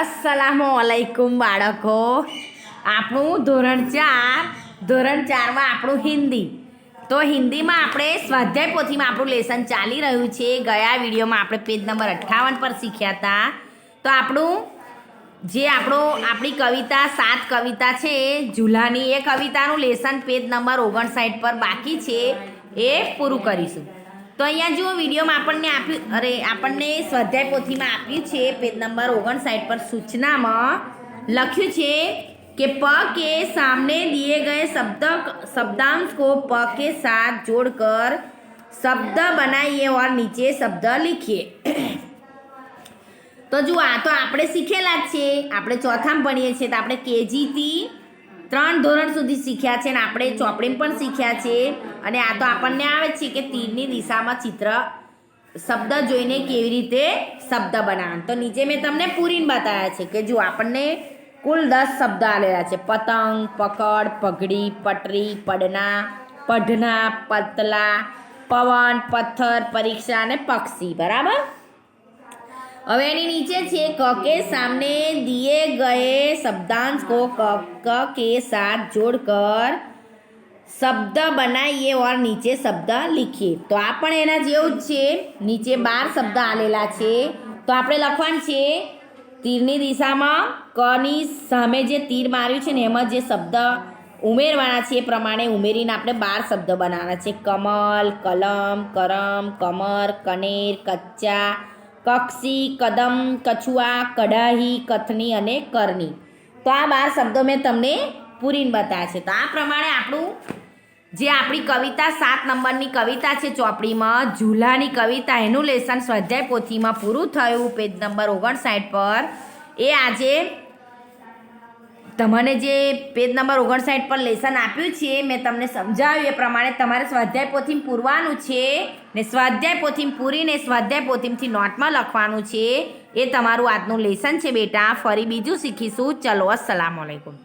અસ્સલામુઅલૈકુમ બાળકો, આપણું ધોરણ ચારમાં આપણું હિન્દી. તો હિન્દીમાં આપણે સ્વાધ્યાય પોથીમાં આપણું લેસન ચાલી રહ્યું છે. ગયા વિડીયોમાં આપણે પેજ નંબર 58 પર શીખ્યા હતા. તો આપણી કવિતા 7 કવિતા છે ઝૂલાની, એ કવિતાનું લેસન પેજ નંબર 59 પર બાકી છે, એ પૂરું કરીશું. તો અહીંયા જુઓ, વિડીયોમાં આપણને સ્વાધ્યાય પોથીમાં આપ્યું છે પેજ નંબર 59 પર સૂચનામાં લખ્યું છે कि प के सामने दिए गए शब्दांश को प के साथ जोड़कर शब्द बनाइए और नीचे शब्द लिखिए. તો જુઓ, આ તો આપણે શીખેલા જ છે. આપણે ચોથામાં ભણીએ છીએ, તો આપણે કેજીથી 3 ધોરણ સુધી શીખ્યા છે, અને આપણે ચોપડીમાં પણ શીખ્યા છે. અને આ તો આપણને આવે છે કે તીરની દિશામાં ચિત્ર શબ્દ જોઈને કેવી રીતે શબ્દ બનાવવાનો. તો નીચે મેં તમને પૂરીને બતાવ્યા છે કે જુઓ, આપણને કુલ 10 શબ્દ આવેલા છે: પતંગ, પકડ, પગડી, પટરી, પઢના, પતલા, પવન, પથ્થર, પરીક્ષા અને પક્ષી. બરાબર. હવે એની નીચે છે ક के सामने दिए गए शब्दांश को क के साथ जोड़कर शब्द बनाइए और नीचे शब्द लिखिए. તો આ પણ એના જેવું જ છે. નીચે 12 શબ્દ આલેલા છે. તો આપણે લખવાનું છે તીરની દિશામાં કની સામે જે તીર માર્યું છે ને એમાં જે શબ્દ ઉમેરવાના છે એ પ્રમાણે ઉમેરીને આપણે 12 શબ્દ બનાવવાના છે: કમલ, કલમ, કરમ, કમર, કનેર, કચ્ચા, કક્ષી, કદમ, કછુઆ, કઢાઈ, કથની અને કરની. તો આ 12 શબ્દો મેં તમને પૂરીને બતાવ્યા છે. તો આ પ્રમાણે આપણી કવિતા 7 નંબરની કવિતા છે ચોપડીમાં, ઝૂલાની કવિતા, એનું લેસન સ્વાધ્યાય પોથીમાં પૂરું થયું પેજ નંબર 59 પર. એ આજે તમને જે પેજ નંબર 59 પર લેસન આપ્યું છે મેં તમને સમજાવ્યું એ પ્રમાણે તમારે સ્વાધ્યાય પોથીમાં પૂરવાનું છે, ને સ્વાધ્યાય પોથીમાં પૂરીને સ્વાધ્યાય પોથીમાંથી નોટમાં લખવાનું છે. એ તમારું આજનું લેસન છે બેટા. ફરી બીજું શીખીશું. ચલો, અસ્સલામુ અલૈકુમ.